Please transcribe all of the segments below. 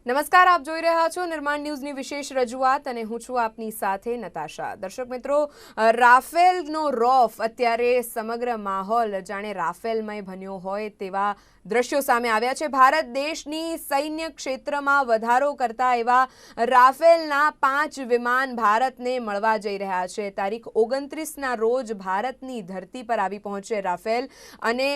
નમસ્કાર, આપ જોઈ રહ્યા છો નિર્માણ ન્યૂઝની વિશેષ રજૂઆત અને હું છું આપની સાથે નતાશા। દર્શક મિત્રો, રાફેલનો રોફ અત્યારે સમગ્ર માહોલ જાણે રાફેલમય બન્યો હોય તેવા દ્રશ્યો સામે આવ્યા છે। ભારત દેશની સૈન્ય ક્ષેત્રમાં વધારો કરતા એવા રાફેલના 5 વિમાન ભારતને મળવા જઈ રહ્યા છે। તારીખ 29ના રોજ ભારતની ધરતી પર આવી પહોંચશે રાફેલ અને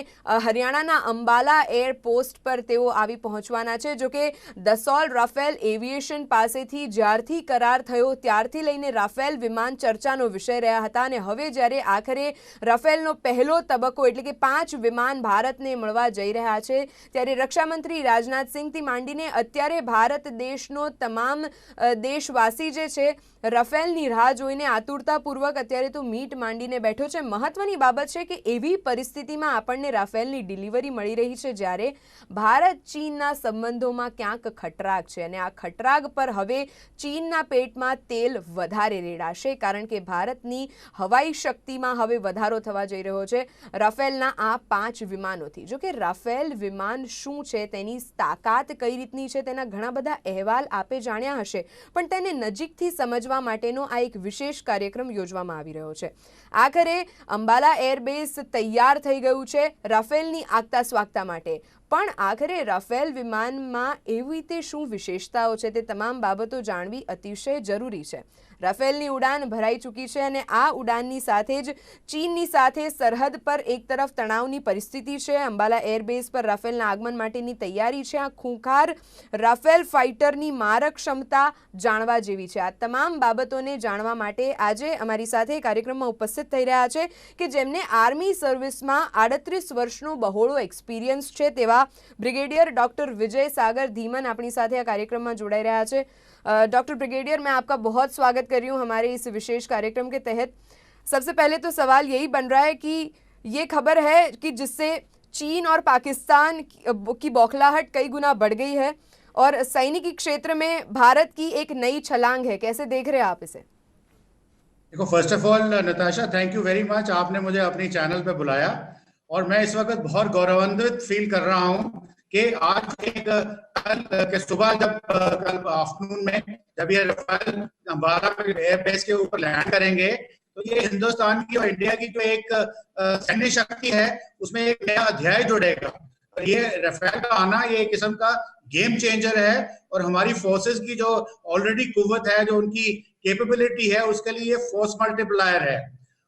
હરિયાણાના અંબાલા એરપોર્ટ પર તેઓ આવી પહોંચવાના છે। જો કે દસોલ રાફેલ એવિએશન પાસેથી જ્યારથી કરાર થયો ત્યારથી લઈને રાફેલ વિમાન ચર્ચાનો વિષય રહ્યા હતા અને હવે જ્યારે આખરે રાફેલનો પહેલો તબક્કો એટલે કે 5 વિમાન ભારતને મળવા જઈ રહ્યા છે ત્યારે રક્ષામંત્રી રાજનાથ સિંહથી માંડીને અત્યારે ભારત દેશનો તમામ દેશવાસી જે છે રાફેલની રાહ જોઈને આતુરતાપૂર્વક અત્યારે તો મીટ માંડીને બેઠો છે। મહત્વની બાબત છે કે એવી પરિસ્થિતિમાં આપણને રાફેલની ડિલિવરી મળી રહી છે જ્યારે ભારત ચીનના સંબંધોમાં ક્યાંક ખટરાગ છે અને આ ખટરાગ પર હવે ચીનના પેટમાં તેલ વધારે રેડાશે કારણ કે ભારતની હવાઈ શક્તિમાં હવે વધારો થવા જઈ રહ્યો છે રાફેલના આ 5 વિમાનોથી। જો કે રાફેલ વિમાન શું છે, તેની તાકાત કઈ રીતની છે, તેના ઘણા બધા અહેવાલ આપે જાણ્યા હશે, પણ તેને નજીકથી સમજવા માટેનો આ એક વિશેષ કાર્યક્રમ યોજવામાં આવી રહ્યો છે। આખરે અંબાલા એરબેઝ તૈયાર થઈ ગયું છે રાફેલની આગતા સ્વાગતા માટે, પણ આખરે રાફેલ વિમાનમાં એવી રીતે શું વિશેષતાઓ છે તે તમામ બાબતો જાણવી અતિશય જરૂરી છે। રાફેલની ઉડાન ભરાઈ ચૂકી છે અને આ ઉડાનની સાથે જ ચીનની સાથે સરહદ પર એક તરફ તણાવની પરિસ્થિતિ છે, અંબાલા એરબેઝ પર રાફેલના આગમન માટેની તૈયારી છે, આ ખૂંખાર રાફેલ ફાઇટરની મારક ક્ષમતા જાણવા જેવી છે। આ તમામ બાબતોને જાણવા માટે આજે અમારી સાથે કાર્યક્રમમાં ઉપસ્થિત થઈ રહ્યા છે કે જેમને આર્મી સર્વિસમાં 38 વર્ષનો બહોળો એક્સપિરિયન્સ છે તેવા ब्रिगेडियर डॉक्टर विजय सागर धीमन अपनी साथ आ कार्यक्रम में जुड़ाई रहा है। डॉक्टर ब्रिगेडियर, मैं आपका बहुत स्वागत कर रही हूँ हमारे इस विशेष कार्यक्रम के तहत। सबसे पहले तो सवाल यही बन रहा है कि ये खबर है कि जिससे चीन और पाकिस्तान की बौखलाहट कई गुना बढ़ गई है और सैनिकी क्षेत्र में भारत की एक नई छलांग है, कैसे देख रहे हैं आप इसे? देखो, first of all Natasha, thank you very much, आपने मुझे अपनी चैनल पे बुलाया और मैं इस वक्त बहुत गौरवान्वित फील कर रहा हूँ कि आज एक कल के सुबह जब कल आफ्टरनून में जब ये राफेल अंबाला एयरबेस के ऊपर लैंड करेंगे तो ये हिंदुस्तान की और इंडिया की जो एक सैन्य शक्ति है उसमें एक नया अध्याय जुड़ेगा और ये राफेल का आना ये एक किस्म का गेम चेंजर है और हमारी फोर्सेस की जो ऑलरेडी कुव्वत है, जो उनकी कैपेबिलिटी है, उसके लिए ये फोर्स मल्टीप्लायर है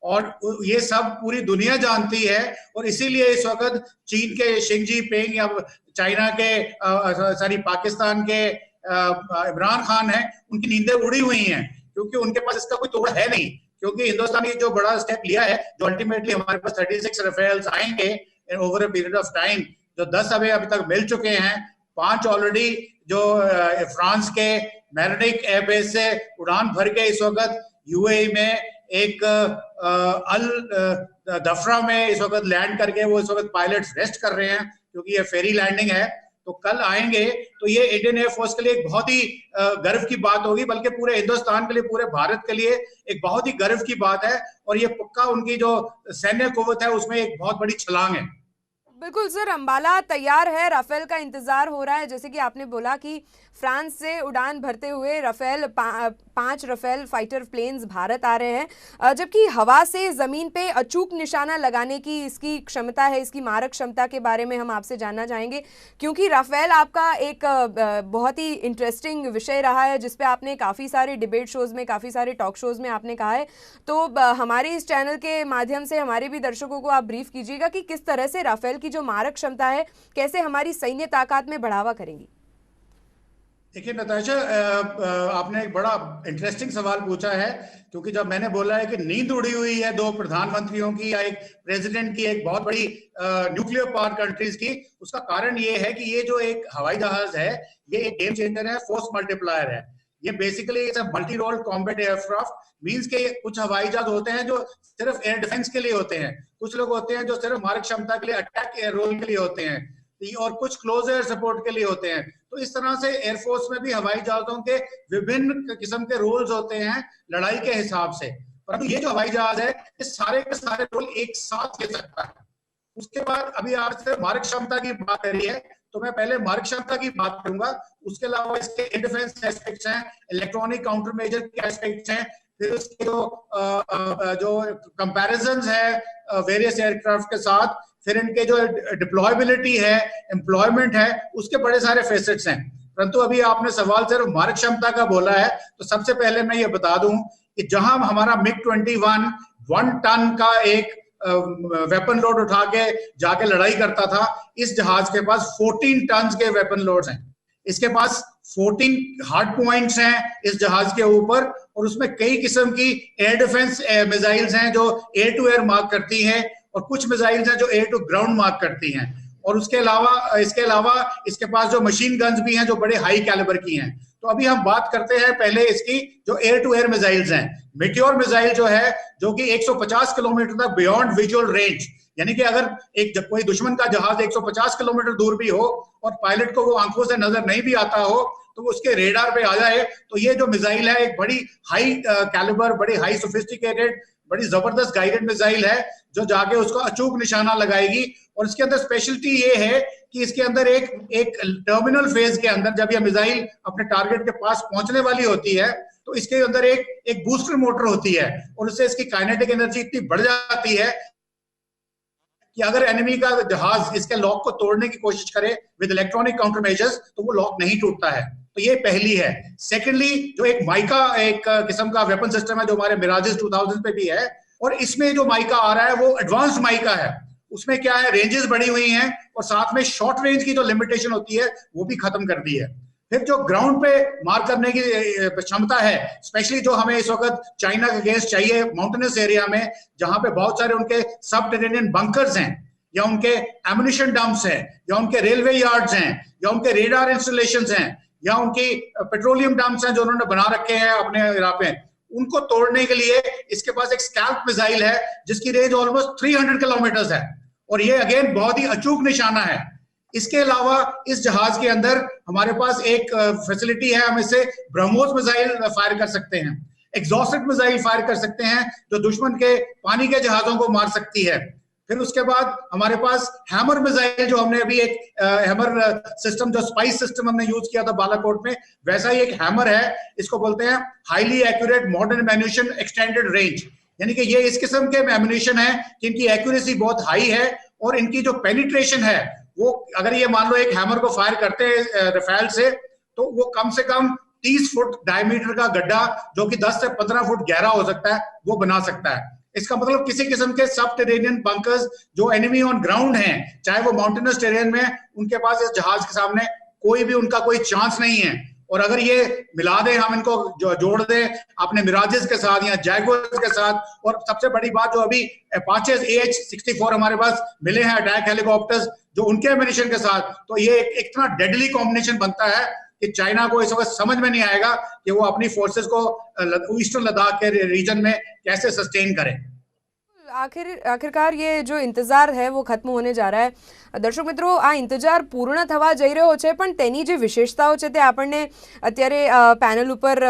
और ये सब पूरी दुनिया जानती है और इसीलिए इस वक्त चीन के शी जिनपिंग या चाइना के पाकिस्तान के इमरान खान है, उनकी नींदें उड़ी हुई हैं क्योंकि उनके पास इसका कोई तोड़ है नहीं, क्योंकि हिंदुस्तान ने जो बड़ा स्टेप लिया है, जो अल्टीमेटली हमारे पास 36 राफेल्स आएंगे over a period of time, जो 10 अभी तक मिल चुके हैं, 5 ऑलरेडी जो फ्रांस के मेरिनिक एयरबेस से उड़ान भर के इस वक्त यूएई में एक अल दफरा में इस वक्त लैंड करके वो इस वक्त पायलट्स रेस्ट कर रहे हैं क्योंकि ये फेरी लैंडिंग है, तो कल आएंगे तो ये इंडियन एयरफोर्स के लिए एक बहुत ही गर्व की बात होगी, बल्कि पूरे हिंदुस्तान के लिए, पूरे भारत के लिए एक बहुत ही गर्व की बात है और ये पक्का उनकी जो सैन्य कुव्वत है उसमें एक बहुत बड़ी छलांग है। बिल्कुल सर, अंबाला तैयार है, राफेल का इंतजार हो रहा है। जैसे कि आपने बोला कि फ्रांस से उड़ान भरते हुए Rafale 5 Rafale fighter planes Bharat आ रहे हैं, जबकि हवा से ज़मीन पे अचूक निशाना लगाने की इसकी क्षमता है, इसकी मारक क्षमता के बारे में हम आपसे जानना चाहेंगे क्योंकि राफेल आपका एक बहुत ही इंटरेस्टिंग विषय रहा है जिस पे आपने काफ़ी सारे डिबेट शोज़ में, काफ़ी सारे टॉक शोज़ में आपने कहा है, तो हमारे इस चैनल के माध्यम से हमारे भी दर्शकों को आप ब्रीफ कीजिएगा कि किस तरह से राफेल की जो मारक क्षमता है कैसे हमारी सैन्य ताकत में बढ़ावा करेंगी। देखिए नताशा, आपने एक बड़ा इंटरेस्टिंग सवाल पूछा है क्योंकि जब मैंने बोला है कि नींद उड़ी हुई है 2 प्रधानमंत्रियों की या एक प्रेसिडेंट की, एक बहुत बड़ी न्यूक्लियर पावर कंट्रीज की, उसका कारण ये है कि ये जो एक हवाई जहाज है ये एक गेम चेंजर है, फोर्स मल्टीप्लायर है। ये basically multi role combat aircraft, means के कुछ हवाई जहाज होते हैं जो सिर्फ एयर डिफेंस के लिए होते हैं, कुछ लोग होते हैं जो सिर्फ मारक क्षमता के लिए, अटैक एयर रोल के लिए होते हैं और कुछ क्लोज एयर सपोर्ट के लिए होते हैं। तो इस तरह से एयरफोर्स में भी हवाई जहाजों के विभिन्न किस्म के रोल्स होते हैं लड़ाई के हिसाब से, परंतु ये जो हवाई जहाज है ये सारे के सारे रोल एक साथ ले सकता है। उसके बाद अभी आपसे मारक क्षमता की बात करी है तो मैं पहले मारक क्षमता की बात करूंगा, उसके अलावा इसके एयर डिफेंस एस्पेक्ट्स हैं, इलेक्ट्रॉनिक काउंटर मेजर के एस्पेक्ट्स हैं, फिर उसके जो कंपैरिजंस है वेरियस एयरक्राफ्ट के साथ, फिर इनके जो डिप्लॉयबिलिटी है, एम्प्लॉयमेंट है, उसके बड़े सारे फेसेट्स हैं। परंतु अभी आपने सवाल सिर्फ मारक क्षमता का बोला है, तो सबसे पहले मैं ये बता दूं कि जहां हमारा MiG-21 1 टन का एक वेपन लोड उठा के जाके लड़ाई करता था, इस जहाज के पास 14 टन के वेपन लोड्स हैं। इसके पास 14 हार्ड पॉइंट्स हैं इस जहाज के ऊपर, और उसमें कई किस्म की एयर डिफेंस मिसाइल्स हैं जो एयर टू एयर मार्क करती हैं, और कुछ मिसाइल्स हैं जो एयर टू ग्राउंड मार्क करती हैं। और इसके अलावा इसके पास जो मशीन गन्स भी हैं जो बड़े हाई कैलिबर की हैं। तो अभी हम बात करते हैं पहले इसकी जो एयर टू एयर मिसाइल्स हैं। मेटियोर मिसाइल जो है, जो कि 150 किलोमीटर तक बियॉन्ड विजुअल रेंज, यानी कि अगर जब कोई दुश्मन का जहाज 150 किलोमीटर दूर भी हो और पायलट को वो आंखों से नजर नहीं भी आता हो, तो उसके रेडार पे आ जाए, तो ये जो मिसाइल है एक बड़ी हाई कैलिबर, बड़ी हाई सोफिस्टिकेटेड, बड़ी जबरदस्त गाइडेड मिसाइल है, जो जाके उसको अचूक निशाना लगाएगी। और इसके अंदर स्पेशलिटी ये है कि इसके अंदर एक टर्मिनल फेज के अंदर जब यह मिसाइल अपने टारगेट के पास पहुंचने वाली होती है, तो इसके अंदर एक बूस्टर मोटर होती है, और उससे इसकी काइनेटिक एनर्जी इतनी बढ़ जाती है कि अगर एनिमी का जहाज इसके लॉक को तोड़ने की कोशिश करे विद इलेक्ट्रॉनिक काउंटर मेजर्स, तो वो लॉक नहीं टूटता है। तो ये पहली है। सेकेंडली, जो एक माइका एक किस्म का वेपन सिस्टम है जो हमारे मिराजेस 2000 पे भी है, और इसमें जो माइका आ रहा है वो एडवांस्ड माइका है। उसमें क्या है, रेंजेस बढ़ी हुई हैं, और साथ में शॉर्ट रेंज की जो लिमिटेशन होती है वो भी खत्म कर दी है। फिर जो ग्राउंड पे मार करने की क्षमता है, स्पेशली जो हमें इस वक्त चाइना के अगेंस्ट चाहिए माउंटेनस एरिया में, जहां पे बहुत सारे उनके सबटेरेनियन बंकर्स हैं, या उनके एम्युनिशन डंप्स हैं, या उनके रेलवे यार्ड्स हैं, या उनके रेडार इंस्टॉलेशंस हैं, या उनकी पेट्रोलियम डंप्स हैं जो उन्होंने बना रखे हैं अपने इलाके में, उनको तोड़ने के लिए इसके पास एक स्कैल्प मिसाइल है जिसकी रेंज ऑलमोस्ट 300 किलोमीटर है, और ये अगेन बहुत ही अचूक निशाना है। इसके अलावा इस जहाज के अंदर हमारे पास एक फैसिलिटी है, हम इससे ब्रह्मोस मिसाइल फायर कर सकते हैं, एग्जॉस्टेड मिसाइल फायर कर सकते हैं जो दुश्मन के पानी के जहाजों को मार सकती है। फिर उसके बाद हमारे पास हैमर मिसाइल, जो हमने अभी एक हैमर सिस्टम, जो स्पाइस सिस्टम हमने यूज किया था बालाकोट में, वैसा ही एक हैमर है। इसको बोलते हैं highly accurate modern ammunition extended range, यानी कि ये इस किस्म के एम्युनिशन है जिनकी एक्यूरेसी बहुत हाई है, और इनकी जो पेनिट्रेशन है वो, अगर ये मान लो एक हैमर को फायर करते हैं रफेल से, तो वो कम से कम 30 फुट डायमीटर का गड्ढा, जो कि 10 से 15 फुट गहरा हो सकता है, वो बना सकता है। इसका मतलब किसी किस्म के सबटेरेनियन बंकर्स जो एनिमी ऑन ग्राउंड हैं, चाहे वो माउंटेनस टेरेन में, उनके पास इस जहाज के सामने उनका कोई चांस नहीं है। और अगर ये मिला दें, हम इनको जोड़ दें अपने मिराजेस के साथ या जैगुआर्स के साथ, और सबसे बड़ी बात जो अभी अपाचे AH-64 हमारे पास मिले हैं अटैक हेलीकॉप्टर्स, जो उनके एमिनिशन के साथ, तो ये एक इतना डेडली कॉम्बिनेशन बनता है कि चाइना को इस वक्त समझ में नहीं आएगा कि वो अपनी फोर्सेस को ईस्टर्न लद्दाख के रीजन में कैसे सस्टेन करें। आखिरकार ये जो इंतजार है वो खत्म होने जा रहा है। દર્શક મિત્રો, આ ઇંતજાર પૂર્ણ થવા જઈ રહ્યો છે, પણ તેની જે વિશેષતાઓ છે તે આપણને અત્યારે પેનલ ઉપર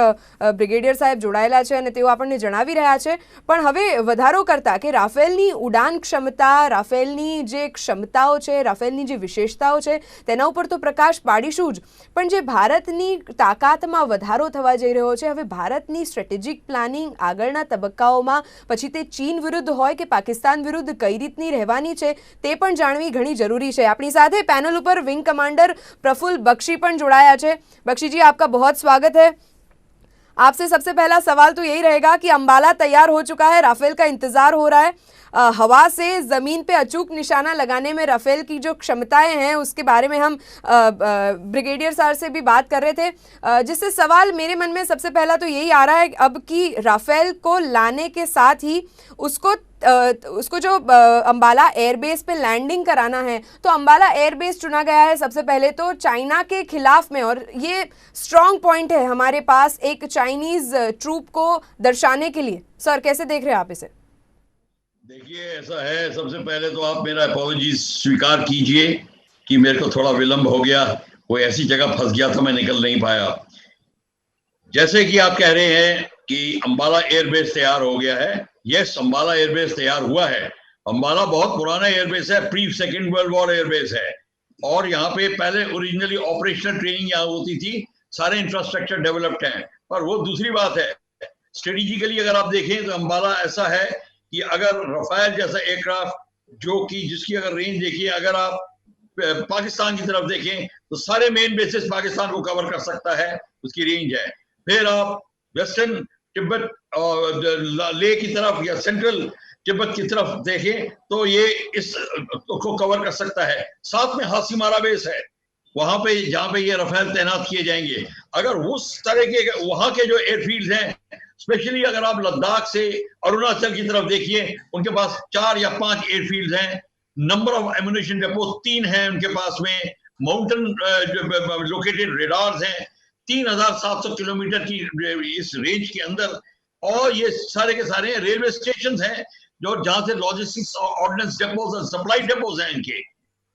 બ્રિગેડિયર સાહેબ જોડાયેલા છે અને તેઓ આપણને જણાવી રહ્યા છે. પણ હવે વધારો કરતાં કે રાફેલની ઉડાન ક્ષમતા, રાફેલની જે ક્ષમતાઓ છે, રાફેલની જે વિશેષતાઓ છે તેના ઉપર તો પ્રકાશ પાડીશું જ, પણ જે ભારતની તાકાતમાં વધારો થવા જઈ રહ્યો છે, હવે ભારતની સ્ટ્રેટેજિક પ્લાનિંગ આગળના તબક્કાઓમાં પછી તે ચીન વિરુદ્ધ હોય કે પાકિસ્તાન વિરુદ્ધ કઈ રીતની રહેવાની છે તે પણ જાણવી ઘણી જરૂરી છે. આપણી સાથે પેનલ ઉપર વિંગ કમાન્ડર प्रफुल्ल बख्शी पण जोड़ाया है. बख्शी जी, आपका बहुत स्वागत है. आपसे सबसे पहला सवाल तो यही रहेगा कि अंबाला तैयार हो चुका है, राफेल का इंतजार हो रहा है, हवा से ज़मीन पे अचूक निशाना लगाने में राफेल की जो क्षमताएं हैं उसके बारे में हम ब्रिगेडियर सर से भी बात कर रहे थे, जिससे सवाल मेरे मन में सबसे पहला तो यही आ रहा है अब कि राफेल को लाने के साथ ही उसको जो अंबाला एयरबेस पे लैंडिंग कराना है, तो अंबाला एयरबेस चुना गया है सबसे पहले तो चाइना के खिलाफ में, और ये स्ट्रॉन्ग पॉइंट है हमारे पास एक चाइनीज़ ट्रूप को दर्शाने के लिए. सर, कैसे देख रहे हैं आप इसे? देखिए, ऐसा है, सबसे पहले तो आप मेरा अपॉलॉजीज स्वीकार कीजिए कि मेरे को थोड़ा विलंब हो गया, कोई ऐसी जगह फंस गया था, मैं निकल नहीं पाया. जैसे कि आप कह रहे हैं कि अंबाला एयरबेस तैयार हो गया है. यस, अंबाला एयरबेस तैयार हुआ है. अंबाला बहुत पुराना एयरबेस है, pre second world war airbase है. और यहाँ पे पहले ओरिजिनली ऑपरेशनल ट्रेनिंग यहाँ होती थी, सारे इंफ्रास्ट्रक्चर डेवलप्ड हैं। पर वो दूसरी बात है, स्ट्रेटेजिकली अगर आप देखें तो अंबाला ऐसा है कि अगर रफाल जैसा एयरक्राफ्ट जो कि जिसकी अगर रेंज देखिए, अगर आप पाकिस्तान की तरफ देखें तो सारे मेन बेसिस पाकिस्तान को कवर कर सकता है, उसकी रेंज है। फिर आप वेस्टर्न तिब्बत लेह की तरफ या सेंट्रल तिब्बत की तरफ देखें तो ये इस को कवर कर सकता है। साथ में हासीमारा बेस है वहां पे, जहां पे ये रफाल तैनात किए जाएंगे। अगर उस तरह के वहां के जो एयरफील्ड हैं, स्पेशली अगर आप लद्दाख से अरुणाचल की तरफ देखिए, उनके पास 4 या 5 एयरफील्ड हैं। नंबर ऑफ एम्यूनिशन डेपो 3 हैं उनके पास में। माउंटेन लोकेटेड रेडार्स हैं 3700 किलोमीटर की इस रेंज के अंदर। और ये सारे के सारे रेलवे स्टेशन हैं जो जहां से लॉजिस्टिक्स और ऑर्डिनेंस डेपोज और सप्लाई डेपोज हैं इनके।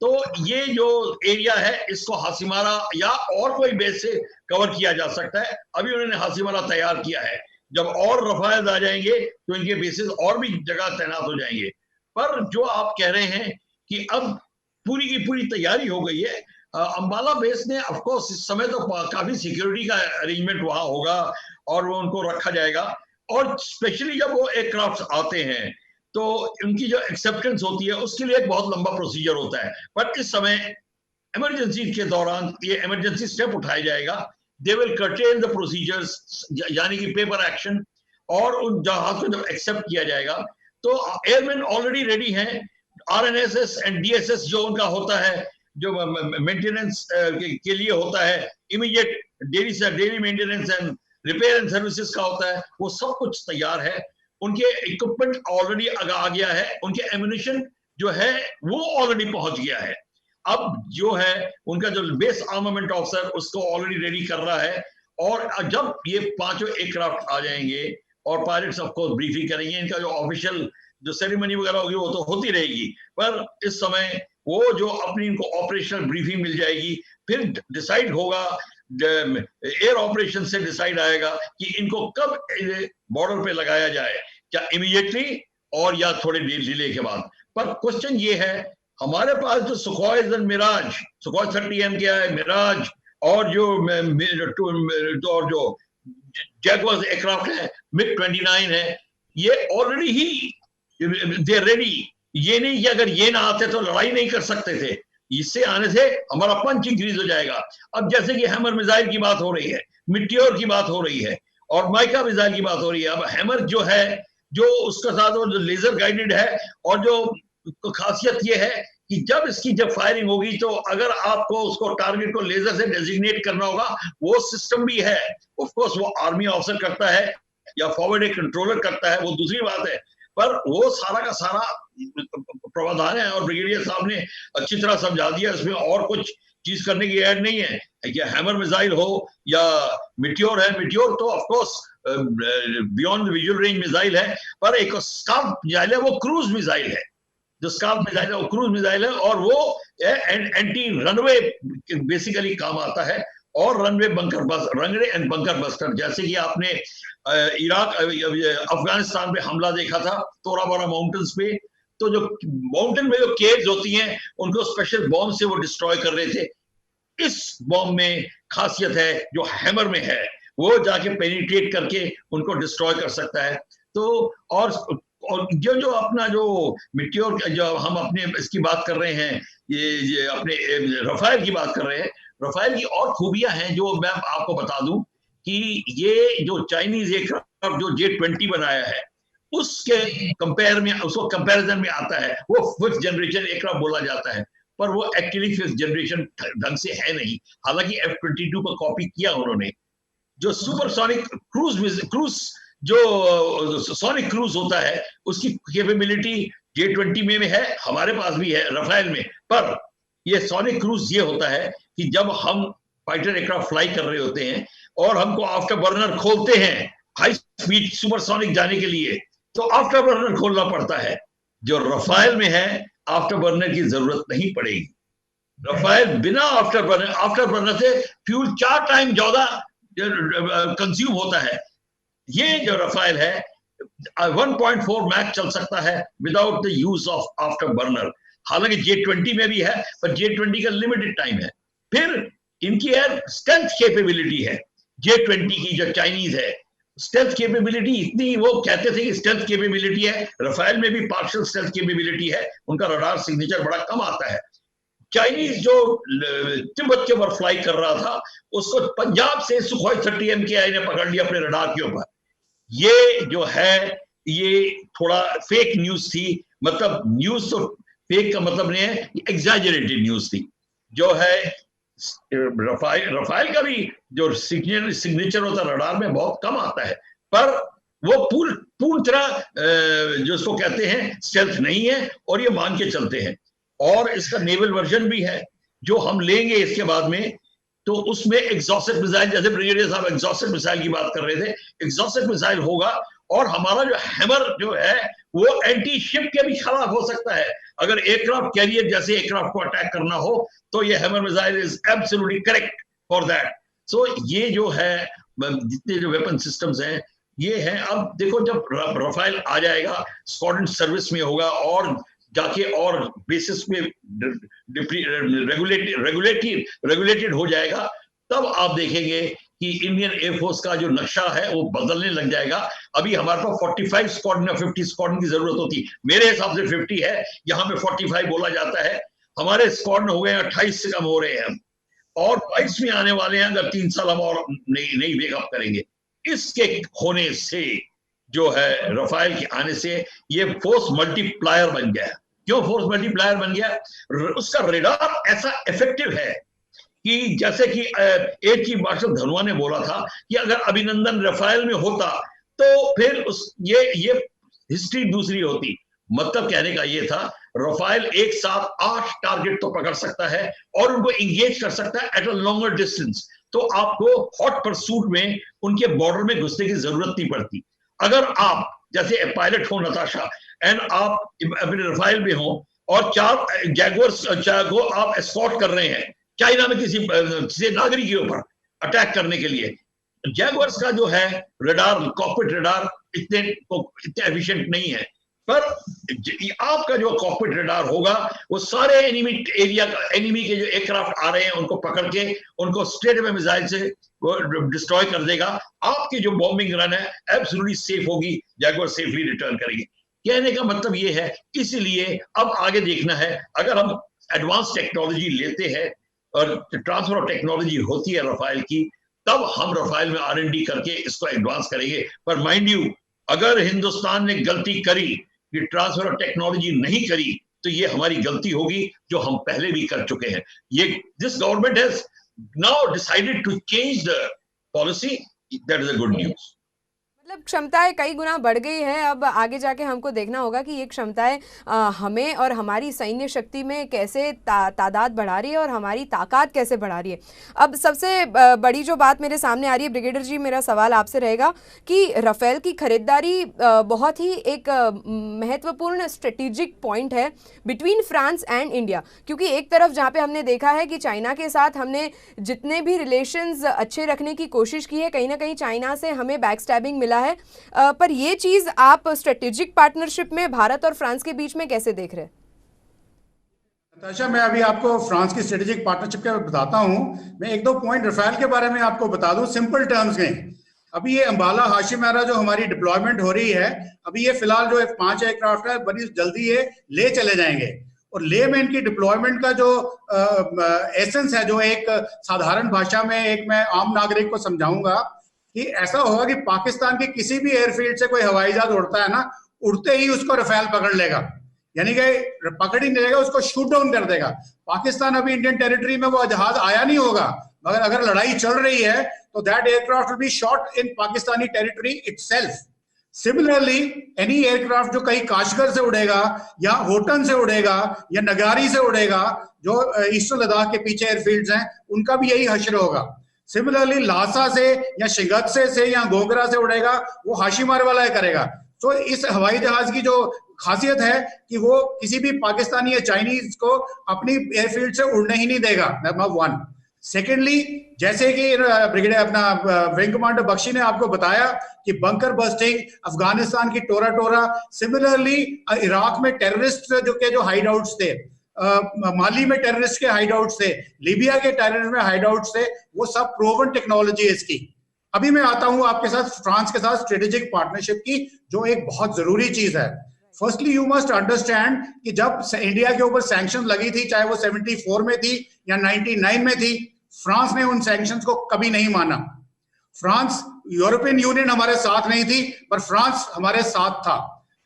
तो ये जो एरिया है इसको हासीमारा या और कोई बेस से कवर किया जा सकता है। अभी उन्होंने हासीमारा तैयार किया है, जब और रफाल आ जाएंगे तो इनके बेसिस और भी जगह तैनात हो जाएंगे। पर जो आप कह रहे हैं कि अब पूरी की पूरी तैयारी हो गई है, अंबाला बेस ने ऑफ कोर्स इस समय तो काफी सिक्योरिटी का अरेंजमेंट वहां होगा और वो उनको रखा जाएगा। और स्पेशली जब वो एयरक्राफ्ट आते हैं तो उनकी जो एक्सेप्टेंस होती है उसके लिए एक बहुत लंबा प्रोसीजर होता है। पर इस समय इमरजेंसी के दौरान ये इमरजेंसी स्टेप उठाया जाएगा। They will cartel the procedures, यानी कि पेपर एक्शन, और उन जहाज को जब एक्सेप्ट किया जाएगा तो एयरमैन ऑलरेडी रेडी हैं। आरएनएसएस एंड डीएसएस जो उनका होता है, जो मेंटेनेंस के लिए होता है, immediate daily maintenance and repair and services का होता है, वो सब कुछ तैयार है। उनके इक्विपमेंट ऑलरेडी आ गया है, उनके एम्यूनिशन जो है वो ऑलरेडी पहुंच गया है। अब जो है उनका जो बेस आर्मामेंट ऑफिसर उसको ऑलरेडी रेडी कर रहा है। और जब ये 5 एयरक्राफ्ट आ जाएंगे और पायलट्स ऑफ कोर्स ब्रीफिंग करेंगे, इनका जो ऑफिशियल जो सेरेमनी वगैरह होगी वो तो होती रहेगी। पर इस समय वो जो अपनी इनको ऑपरेशनल ब्रीफिंग मिल जाएगी, फिर डिसाइड होगा, एयर ऑपरेशन से डिसाइड आएगा कि इनको कब बॉर्डर पे लगाया जाए, क्या इमीडिएटली और या थोड़े डिले के बाद। पर क्वेश्चन ये है, हमारे पास जो सुखोई मिराज, सुखोई 30M क्या है, मिराज और जो जैगवार एयरक्राफ्ट है, MiG-29 है, ये ऑलरेडी ही दे रेडी। ये नहीं कि अगर ये ना आते तो लड़ाई नहीं कर सकते थे, इससे आने से हमारा पंच इंक्रीज हो जाएगा। अब जैसे कि हैमर मिसाइल की बात हो रही है, मिट्योर की बात हो रही है और माइका मिसाइल की बात हो रही है। अब हैमर जो है, जो उसके साथ वो जो लेजर गाइडेड है, और जो खासियत ये है कि जब फायरिंग होगी तो अगर आपको उसको टारगेट को लेजर से डेजिग्नेट करना होगा, वो सिस्टम भी है। ऑफ कोर्स वो आर्मी ऑफिसर करता है या फॉरवर्ड एक कंट्रोलर करता है, वो दूसरी बात है। पर वो सारा का सारा प्रावधान है और ब्रिगेडियर साहब ने अच्छी तरह समझा दिया। इसमें और कुछ चीज करने की ऐड नहीं है कि हैमर मिसाइल हो या मिट्योर है। मिट्योर तो of course beyond visual range missile है, पर एक स्कार्प मिसाइल है, वो क्रूज मिसाइल है। जो स्कार्प मिसाइल है वो क्रूज मिसाइल है और वो एंटी रनवे बेसिकली काम आता है। और रनवे एंड बंकर बस्टर, जैसे कि आपने इराक अफगानिस्तान पे हमला देखा था तोरा बोरा माउंटेन्स पे, तो जो माउंटेन में जो केव्स होती हैं उनको स्पेशल बॉम्ब से वो डिस्ट्रॉय कर रहे थे। इस बॉम्ब में खासियत है जो हैमर में है, वो जाके पेनिट्रेट करके उनको डिस्ट्रॉय कर सकता है। तो और जो अपना जो मिट्योर, जो हम अपने इसकी बात कर रहे हैं, ये अपने रफाल की बात कर रहे हैं, रफाल की और खूबियां हैं जो मैं आपको बता दूं कि ये जो चाइनीज एयरक्राफ्ट जो J-20 बनाया है उसके कंपेयर में, उसको कंपैरिजन में आता है, वो 5th जनरेशन एयरक्राफ्ट बोला जाता है, पर वो एक्चुअली 5th जनरेशन ढंग से है नहीं। हालांकि F-22 को कॉपी किया उन्होंने। जो सुपरसोनिक क्रूज जो सोनिक क्रूज होता है उसकी कैपेबिलिटी J-20 में है, हमारे पास भी है रफाल में। पर ये सोनिक क्रूज ये होता है कि जब हम फाइटर एयरक्राफ्ट फ्लाई कर रहे होते हैं और हमको आफ्टर बर्नर खोलते हैं हाई स्पीड सुपरसोनिक जाने के लिए, तो आफ्टर बर्नर खोलना पड़ता है। जो रफाल में है आफ्टर बर्नर की जरूरत नहीं पड़ेगी। रफाल बिना आफ्टर बर्नर से फ्यूल 4 टाइम ज्यादा कंज्यूम होता है। ये जो रफाल है 1.4 मैक चल सकता है without the use of after burner. हालांकि J20 में भी है, पर J20 का लिमिटेड टाइम है। फिर इनकी है स्टेल्थ कैपेबिलिटी है J20 की, जो चाइनीज है स्टेल्थ कैपेबिलिटी इतनी, वो कहते थे कि स्टेल्थ कैपेबिलिटी है, राफेल में भी पार्शियल स्टेल्थ कैपेबिलिटी है, उनका रडार सिग्नेचर बड़ा कम आता है। चाइनीज जो तिब्बत के ऊपर फ्लाई कर रहा था, उसको पंजाब से सुखोई 30 MKI ने पकड़ लिया अपने रडार के ऊपर। ये जो है ये थोड़ा फेक न्यूज थी, मतलब न्यूज तो फेक का मतलब नहीं है, एग्जैजरेटेड न्यूज थी। जो है रफाइल का भी जो सिग्नेचर होता है रडार में बहुत कम आता है, पर वो पूर्ण तरह जो इसको कहते हैं स्टेल्थ नहीं है, और ये मान के चलते हैं। और इसका नेवल वर्जन भी है जो हम लेंगे इसके बाद में, तो उसमें एग्जॉस्टेड मिसाइल, जैसे ब्रिगेडियर साहब एग्जॉस्टेड मिसाइल की बात कर रहे थे, एग्जॉस्टेड मिसाइल होगा। और हमारा जो हैमर जो है वो एंटी शिप के भी खिलाफ हो सकता है। अगर एयरक्राफ्ट कैरियर जैसे एयरक्राफ्ट को अटैक करना हो तो ये hammer missile is absolutely correct for that. So ये जो है जितने जो वेपन सिस्टम्स हैं ये हैं। अब देखो जब राफेल आ जाएगा, स्क्वाड्रन सर्विस में होगा और जाके और बेसिस पे रेगुलेटेड हो जाएगा, तब आप देखेंगे कि इंडियन एयरफोर्स का जो नक्शा है वो बदलने लग जाएगा। अभी हमारे पास 45 स्क्वाड्रन या 50 स्क्वाड्रन की जरूरत होती, मेरे हिसाब से 50 है, यहाँ पे 45 बोला जाता है। हमारे स्क्वाड्रन हो गए 28 से कम हो रहे हैं, और 22 में आने वाले हैं अगर 3 साल हम और नहीं वेकअप करेंगे। इसके होने से जो है राफेल के आने से ये फोर्स मल्टीप्लायर बन गया। क्यों फोर्स मल्टीप्लायर बन गया? उसका रेडार ऐसा इफेक्टिव है कि जैसे कि एयर चीफ मार्शल धनोआ ने बोला था कि अगर अभिनंदन राफेल में होता तो फिर ये हिस्ट्री दूसरी होती। मतलब कहने का ये था राफेल एक साथ 8 टारगेट तो पकड़ सकता है और उनको इंगेज कर सकता है एट अ लॉन्गर डिस्टेंस। तो आपको हॉट परसूट में उनके बॉर्डर में घुसने की जरूरत नहीं पड़ती। अगर आप जैसे पायलट हो नताशा एंड आप अपने राफेल में हो और 4 जैगुआर्स को आप एस्कॉर्ट कर रहे हैं चाइना में किसी नागरिक के ऊपर अटैक करने के लिए, जैगुआर्स का जो है रडार, कॉकपिट रडार इतने एफिशिएंट नहीं है, पर आपका जो कॉकपिट रडार होगा वो सारे एनिमी के जो एयरक्राफ्ट आ रहे हैं उनको पकड़ के उनको स्ट्रेट में मिसाइल से डिस्ट्रॉय कर देगा। आपकी जो बॉम्बिंग रन है एब्सोल्युटली सेफ होगी, जैगुआर सेफली रिटर्न करेंगे। कहने का मतलब ये है, इसलिए अब आगे देखना है। अगर हम एडवांस टेक्नोलॉजी लेते हैं और ट्रांसफर ऑफ टेक्नोलॉजी होती है राफेल की, तब हम राफेल में R&D करके इसको एडवांस करेंगे। पर माइंड यू, अगर हिंदुस्तान ने गलती करी कि ट्रांसफर ऑफ टेक्नोलॉजी नहीं करी तो ये हमारी गलती होगी जो हम पहले भी कर चुके हैं। ये this government has now decided to change the policy, that is a good news. मतलब क्षमताएं कई गुना बढ़ गई है। अब आगे जाके हमको देखना होगा कि ये क्षमताएं हमें और हमारी सैन्य शक्ति में कैसे तादाद बढ़ा रही है और हमारी ताकत कैसे बढ़ा रही है। अब सबसे बड़ी जो बात मेरे सामने आ रही है ब्रिगेडियर जी, मेरा सवाल आपसे रहेगा कि राफेल की खरीदारी बहुत ही एक महत्वपूर्ण स्ट्रेटेजिक पॉइंट है बिटवीन फ्रांस एंड इंडिया, क्योंकि एक तरफ जहाँ पे हमने देखा है कि चाइना के साथ हमने जितने भी रिलेशंस अच्छे रखने की कोशिश की है, कहीं ना कहीं चाइना से हमें बैकस्टैबिंग मिला है, पर ये चीज आप स्ट्रेटेजिक पार्टनरशिप में भारत और फ्रांस के बीच में कैसे देख रहे हैं? नताशा, मैं अभी आपको फ्रांस की स्ट्रेटेजिक पार्टनरशिप के बताता हूं। मैं 1-2 पॉइंट राफेल के बारे में आपको बता दूं सिंपल टर्म्स में। अभी ये अंबाला हाशिमारा जो हमारी डिप्लॉयमेंट हो रही है, अभी ये फिलहाल जो 5 एयरक्राफ्ट है बड़ी जल्दी ये ले चले जाएंगे, और ले में इनकी डिप्लॉयमेंट का जो एसेंस है, जो एक साधारण भाषा में एक मैं आम नागरिक को समझाऊंगा कि ऐसा होगा कि पाकिस्तान के किसी भी एयरफील्ड से कोई हवाई जहाज उड़ता है ना, उड़ते ही उसको राफेल पकड़ लेगा, यानी कि पकड़ ही नहीं लेगा, उसको शूट डाउन कर देगा। पाकिस्तान अभी इंडियन टेरिटरी में वो जहाज आया नहीं होगा, मगर अगर लड़ाई चल रही है तो that aircraft will be shot in Pakistani territory itself. Similarly any aircraft जो कहीं काशगर से उड़ेगा या होटन से उड़ेगा या नगारी से उड़ेगा, जो ईस्टर्न लद्दाख के पीछे एयरफील्ड्स हैं, उनका भी यही हश्र होगा। सिमिलरली लासा से या शिगत्से से या गोगरा से उड़ेगा, वो हाशिमार वाला है करेगा। तो इस हवाई जहाज की जो खासियत है कि वो किसी भी पाकिस्तानी या चाइनीज को अपनी एयरफील्ड से उड़ने ही नहीं देगा, नंबर 1। सेकेंडली, जैसे कि ब्रिगेडियर अपना विंग कमांडर बख्शी ने आपको बताया कि बंकर बस्टिंग, अफगानिस्तान की टोरा टोरा, सिमिलरली इराक में टेररिस्ट जो हाइड आउट्स थे, माली में टेररिस्ट के हाइडआउट से, लीबिया के टेररिस्ट में हाइडआउट से, वो सब प्रूवन टेक्नोलॉजी है इसकी। अभी मैं आता हूं आपके साथ फ्रांस के साथ स्ट्रेटेजिक पार्टनरशिप की, जो एक बहुत जरूरी चीज है। फर्स्टली यू मस्ट अंडरस्टैंड कि जब इंडिया के ऊपर सैंक्शन लगी थी, चाहे वो 74 में थी या 99 में थी, फ्रांस ने उन सैंक्शंस को कभी नहीं माना। फ्रांस, यूरोपियन यूनियन हमारे साथ नहीं थी, पर फ्रांस हमारे साथ था।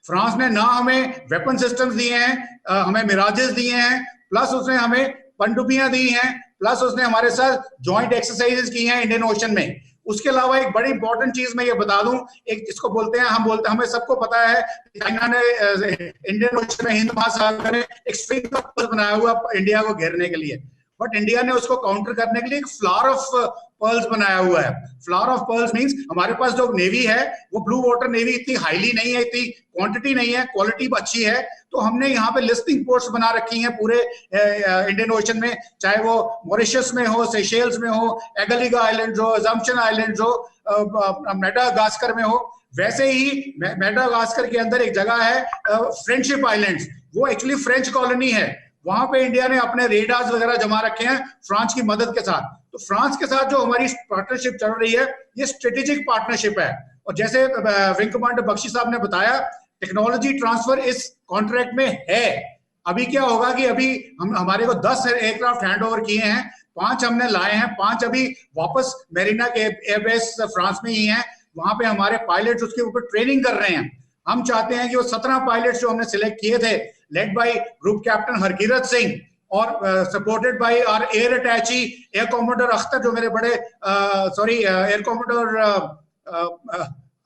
फ्रांस ने ना हमें वेपन सिस्टम्स दिए हैं, हमें मिराजेस दिए हैं, प्लस उसने हमें पनडुब्बियां दी हैं, प्लस उसने हमारे साथ जॉइंट एक्सरसाइजेस की हैं इंडियन ओशन में। उसके अलावा एक बड़ी इंपॉर्टेंट चीज मैं ये बता दूं, एक जिसको बोलते हैं, हमें सबको पता है, चाइना ने इंडियन ओशन में, हिंद महासागर में एक स्ट्रिंग ऑफ पर्ल्स बनाया हुआ इंडिया को घेरने के लिए, बट इंडिया ने उसको काउंटर करने के लिए एक फ्लावर ऑफ पर्ल्स बनाया हुआ है। फ्लावर ऑफ पर्ल्स मींस हमारे पास जो नेवी है वो ब्लू वाटर नेवी इतनी हाईली नहीं है, इतनी क्वांटिटी नहीं है, क्वालिटी अच्छी है, तो हमने यहाँ पे लिस्टिंग पोर्ट्स बना रखी हैं पूरे इंडियन ओशन में, चाहे वो मॉरिशस में हो, सेशेल्स में हो, एगलिगा आइलैंड हो, अजम्पशन आइलैंड हो, मेडागास्कर में हो। वैसे ही मेडागास्कर के अंदर एक जगह है फ्रेंडशिप आइलैंड्स, वो एक्चुअली फ्रेंच कॉलोनी है। वहां पे इंडिया ने अपने रेडार्स वगैरह जमा रखे हैं फ्रांस की मदद के साथ। तो फ्रांस के साथ जो हमारी पार्टनरशिप चल रही है, ये स्ट्रेटेजिक पार्टनरशिप है। और जैसे विंग कमांडर बख्शी साहब ने बताया, टेक्नोलॉजी ट्रांसफर इस कॉन्ट्रैक्ट में है। अभी क्या होगा कि अभी हमारे को 10 एयरक्राफ्ट हैंड ओवर किए हैं, 5 हमने लाए हैं, 5 अभी वापस मेरिना के एयरबेस फ्रांस में ही हैं, वहां पे हमारे पायलट्स उसके ऊपर ट्रेनिंग कर रहे हैं। हम चाहते हैं कि वो 17 पायलट्स जो हमने सिलेक्ट किए थे, led by group captain Harkirat Singh और supported by our air attache air commodore Akhtar, जो मेरे बड़े एयर कॉमोडोर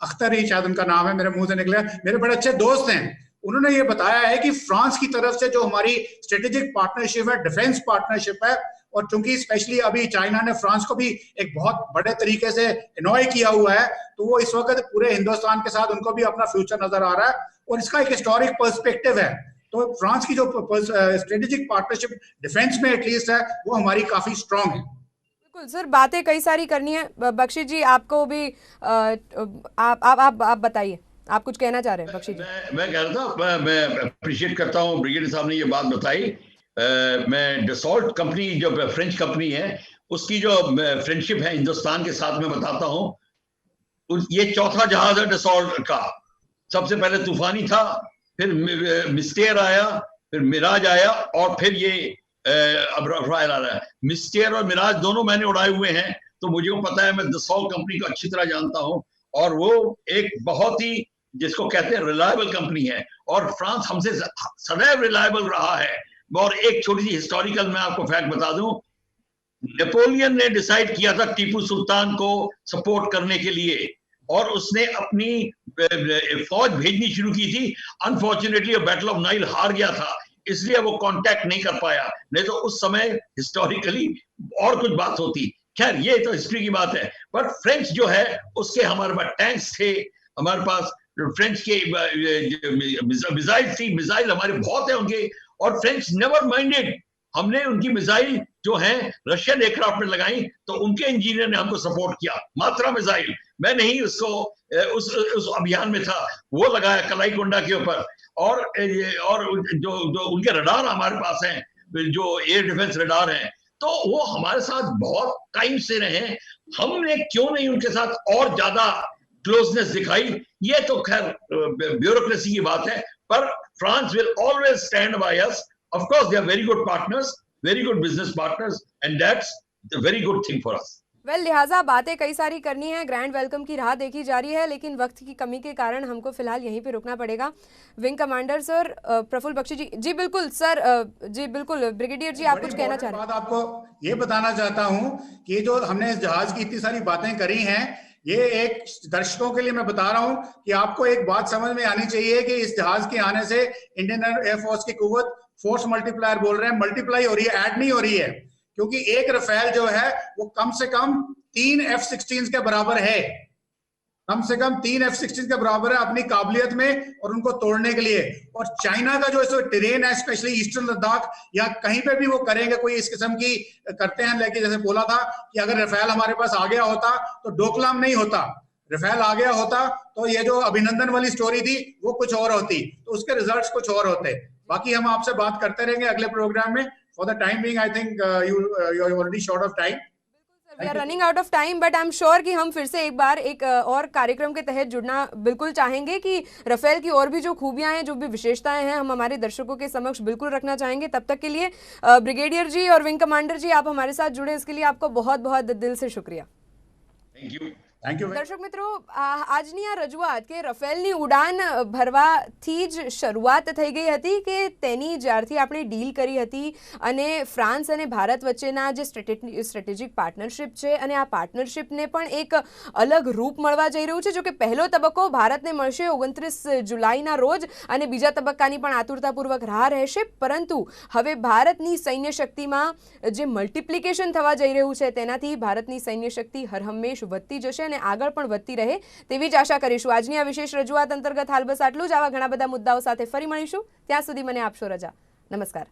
अख्तर ही शायद उनका नाम है, मेरे मुंह से निकला, मेरे बड़े अच्छे दोस्त हैं। उन्होंने ये बताया है कि फ्रांस की तरफ से जो हमारी स्ट्रेटेजिक पार्टनरशिप है, डिफेंस पार्टनरशिप है, और चूंकि स्पेशली अभी चाइना ने फ्रांस को भी एक बहुत बड़े तरीके से इनॉय किया हुआ है, तो वो इस वक्त पूरे हिंदुस्तान के साथ उनको भी अपना फ्यूचर नजर आ रहा है, और इसका एक हिस्टोरिक पर्सपेक्टिव है। तो फ्रांस की जो स्ट्रेटेजिक पार्टनरशिप डिफेंस में एटलीस्ट है, वो हमारी काफी स्ट्रांग है। बिल्कुल सर, बातें कई सारी करनी है। बख्शी जी, आपको भी आप बताइए, आप कुछ कहना चाह रहे हैं बख्शी जी? मैं कह रहा था, मैं अप्रिशिएट करता हूँ ब्रिगेडियर साहब ने ये बात बताई। मैं डसॉल्ट कंपनी जो फ्रेंच कंपनी है, उसकी जो फ्रेंडशिप है हिंदुस्तान के साथ में बताता हूँ। ये चौथा जहाज है डसॉल्ट का। सबसे पहले तूफानी था, फिर मिस्टेयर आया, फिर मिराज आया, और फिर ये अब राफेल आ रहा है। मिस्टेयर और मिराज दोनों मैंने उड़ाए हुए हैं, तो मुझे को पता है, मैं डसॉल्ट कंपनी को अच्छी तरह जानता हूँ, और वो एक बहुत ही, जिसको कहते हैं, रिलायबल कंपनी है, और फ्रांस हमसे सदैव रिलायबल रहा है। और एक छोटी सी हिस्टोरिकल मैं आपको फैक्ट बता दूं, नेपोलियन ने डिसाइड किया था टीपू सुल्तान को सपोर्ट करने के लिए, और उसने अपनी फौज भेजनी शुरू की थी। अनफॉर्चुनेटली बैटल ऑफ नाइल हार गया था, इसलिए वो कांटेक्ट नहीं कर पाया, नहीं तो उस समय हिस्टोरिकली और कुछ बात होती। खैर, ये तो हिस्ट्री की बात है। पर फ्रेंच जो है, उसके हमारे पास टैंक्स थे, हमारे पास फ्रेंच के मिसाइल थी, मिसाइल हमारे बहुत है उनके, और फ्रेंच नेवर माइंडेड। हमने उनकी मिसाइल जो है रशियन एयरक्राफ्ट में लगाई, तो उनके इंजीनियर ने हमको सपोर्ट किया। मात्रा मिसाइल, मैं नहीं उसको उस अभियान में था, वो लगाया कलाईकोंडा के ऊपर। और जो उनके रडार हमारे पास हैं, जो एयर डिफेंस रडार हैं, तो वो हमारे साथ बहुत टाइम से रहे। हमने क्यों नहीं उनके साथ और ज्यादा क्लोजनेस दिखाई? ये तो खैर ब्यूरोक्रेसी की बात है, पर France will always stand by us. Of course they are very good partners, very good business partners, and that's the very good thing for us. Well, लिहाजा बातें कई सारी करनी है, ग्रैंड वेलकम की राह देखी जा रही है, लेकिन वक्त की कमी के कारण हमको फिलहाल यहीं पे रुकना पड़ेगा। Wing commander sir Praful Bakshi ji. जी बिल्कुल सर, जी बिल्कुल ब्रिगेडियर जी, आप कुछ कहना चाह रहे हैं? आपको ये बताना चाहता हूं कि जो हमने इस जहाज की इतनी सारी बातें करी हैं, ये एक दर्शकों के लिए मैं बता रहा हूं कि आपको एक बात समझ में आनी चाहिए कि इस जहाज के आने से इंडियन एयरफोर्स की कुव्वत, फोर्स मल्टीप्लायर बोल रहे हैं, मल्टीप्लाई हो रही है, ऐड नहीं हो रही है। क्योंकि एक रफेल जो है वो कम से कम 3 F-16 के बराबर है, कम से कम 3 F-16 के बराबर है अपनी काबिलियत में और उनको तोड़ने के लिए। और चाइना का जो इस टेरेन है, स्पेशली ईस्टर्न लद्दाख या कहीं पे भी वो करेंगे, कोई इस किस्म की करते हैं। लेकिन जैसे बोला था कि अगर रफेल हमारे पास आ गया होता तो डोकलाम नहीं होता, रफेल आ गया होता तो ये जो अभिनंदन वाली स्टोरी थी वो कुछ और होती, तो उसके रिजल्ट्स कुछ और होते। बाकी हम आपसे बात करते रहेंगे अगले प्रोग्राम में. For the time being I think you are already short of time. We are running out of time, but I am sure कि हम फिर से एक बार एक और कार्यक्रम के तहत जुड़ना बिल्कुल चाहेंगे कि राफेल की और भी जो खूबियां हैं, जो भी विशेषताएं हैं, हम हमारे दर्शकों के समक्ष बिल्कुल रखना चाहेंगे. तब तक के लिए ब्रिगेडियर जी और विंग कमांडर जी, आप हमारे साथ जुड़े इसके लिए आपको बहुत बहुत दिल से शुक्रिया. Thank you. દર્શક મિત્રો, આજની આ રજૂઆત કે રફેલની ઉડાન ભરવાથી જ શરૂઆત થઈ ગઈ હતી કે તેની જ્યારથી આપણે ડીલ કરી હતી અને ફ્રાન્સ અને ભારત વચ્ચેના જે સ્ટ્રેટેજિક પાર્ટનરશિપ છે અને આ પાર્ટનરશિપને પણ એક અલગ રૂપ મળવા જઈ રહ્યું છે. જો કે પહેલો તબક્કો ભારતને મળશે 29 જુલાઈના રોજ અને બીજા તબક્કાની પણ આતુરતાપૂર્વક રાહ રહેશે. પરંતુ હવે ભારતની સૈન્ય શક્તિમાં જે મલ્ટિપ્લિકેશન થવા જઈ રહ્યું છે તેનાથી ભારતની સૈન્ય શક્તિ હરહંમેશ વધતી જશે અને આગળ પણ વધતી રહે તેવી જ આશા કરીશું. આજની આ વિશેષ રજૂઆત અંતર્ગત હાલ બસ આટલું જ. આવા ઘણા બધા મુદ્દાઓ સાથે ફરી મળીશું. ત્યાં સુધી મને આપશો રજા. નમસ્કાર.